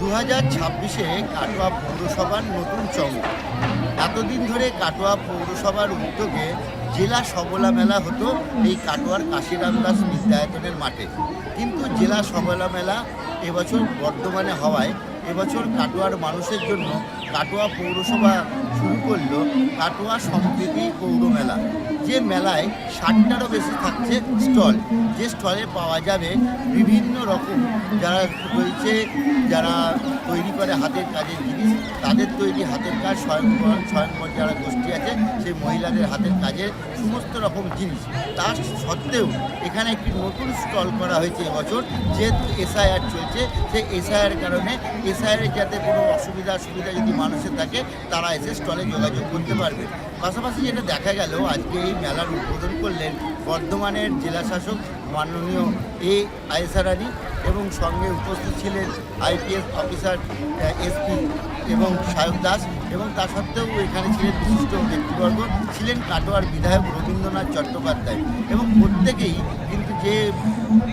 2026-এ কাটোয়া পৌরসভার নতুন চমক। এতদিন ধরে কাটোয়া পৌরসভার উদ্যোগে জেলা সবলা মেলা হতো এই কাটোয়ার কাশিরাম দাস বিদ্যায়তনের মাঠে। কিন্তু জেলা সবলা মেলা এবছর বর্ধমানে হওয়ায় এবছর কাটোয়ার মানুষের জন্য কাটোয়া পৌরসভা শুরু করলো কাটোয়া সম্প্রীতি পৌর মেলা। যে মেলায় 60টারও বেশি থাকছে স্টল, যে স্টলে পাওয়া যাবে বিভিন্ন রকম যারা রয়েছে, যারা তৈরি করে হাতের কাজের জিনিস, তাদের তৈরি হাতের কাজ, স্বয়ংবর যারা গোষ্ঠী আছে সেই মহিলাদের হাতের কাজের সমস্ত রকম জিনিস। তা সত্ত্বেও এখানে একটি নতুন স্টল করা হয়েছে এবছর, যেহেতু এসআইআর চলছে। সেই এসআইআর কারণে এসআইআরের যাতে কোনো সুবিধা যদি মানুষের থাকে তারা এসে স্টলে যোগাযোগ করতে পারবে। পাশাপাশি যেটা দেখা গেল, আজকে এই মেলার উদ্বোধন করলেন বর্ধমানের জেলাশাসক মাননীয় আয়েশা রানী, এবং সঙ্গে উপস্থিত ছিলেন আইপিএস অফিসার এসপি এবং সায়ক দাস, এবং তা সত্ত্বেও এখানে ছিলেন বিশিষ্ট ব্যক্তিবর্গ, ছিলেন কাটোয়ার বিধায়ক রবীন্দ্রনাথ চট্টোপাধ্যায়। এবং প্রত্যেকেই কিন্তু যে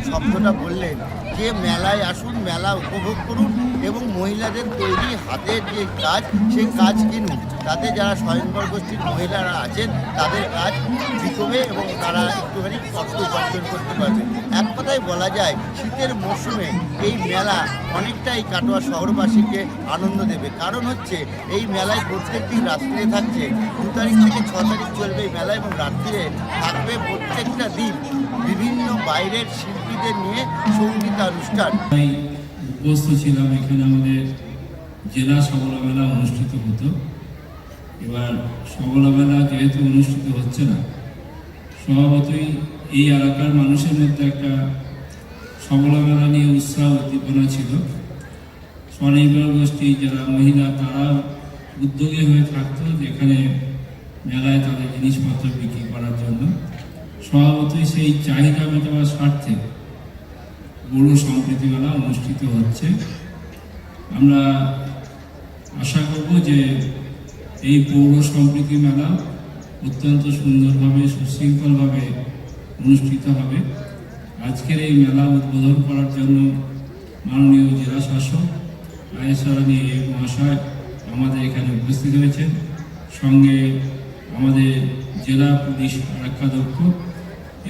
শব্দটা বললেন যে মেলায় আসুন, মেলা উপভোগ করুন এবং মহিলাদের তৈরি হাতের যে কাজ সেই কাজ কিনুন। তাতে যারা স্বয়ংবর গোষ্ঠীর মহিলারা আছেন তাদের কাজ বিকবে এবং তারা একটুখানি অর্থ উপার্জন করতে পারবে। এক কথায় বলা যায় শীতের মরশুমে এই মেলা অনেকটাই কাটোয়া শহরবাসীকে আনন্দ দেবে। কারণ হচ্ছে এই মেলায় প্রত্যেক দিন রাত্রিরে থাকছে, 2 তারিখ থেকে 6 তারিখ চলবে এই মেলা, এবং রাত্রিরে থাকবে প্রত্যেকটা দিন বিভিন্ন বাইরের শিল্পীদের নিয়ে সঙ্গীতানুষ্ঠান। উপস্থিত ছিলাম এখানে আমাদের জেলা সবলা মেলা অনুষ্ঠিত হতো। এবার সবলা মেলা যেহেতু অনুষ্ঠিত হচ্ছে না, স্বভাবতই এই এলাকার মানুষের মধ্যে একটা সবলা মেলা নিয়ে উৎসাহ উদ্দীপনা ছিল। স্বনির্ভর গোষ্ঠী যারা মহিলা তারা উদ্যোগী হয়ে থাকতো যেখানে মেলায় তাদের জিনিসপত্র বিক্রি করার জন্য। স্বভাবতই সেই চাহিদা মেটাবার স্বার্থে পৌর সম্প্রীতি মেলা অনুষ্ঠিত হচ্ছে। আমরা আশা করব যে এই পৌর সম্প্রীতি মেলা অত্যন্ত সুন্দরভাবে সুশৃঙ্খলভাবে অনুষ্ঠিত হবে। আজকের এই মেলা উদ্বোধন করার জন্য মাননীয় জেলা শাসক আয়েশা রানী মহাশয় আমাদের এখানে উপস্থিত হয়েছেন। সঙ্গে আমাদের জেলা পুলিশ আরক্ষাধ্যক্ষ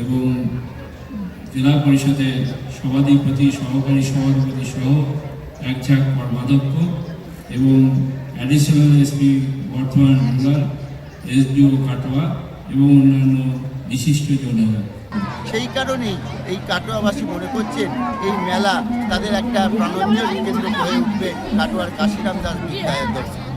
এবং জেলা পরিষদের সভাধিপতি, সহকারী সভাধিপতি সহ একঝাঁক কর্মাধ্যক্ষ এবং additional SP Bardhaman rural, SDO Katwa এবং অন্যান্য বিশিষ্ট জনেরা। সেই কারণেই এই কাটোয়াবাসী মনে করছেন এই মেলা তাদের একটা প্রাণোজ্জ্বল কেন্দ্র হয়ে উঠবে কাটোয়ার কাশিরাম দাস বিদ্যায়তন।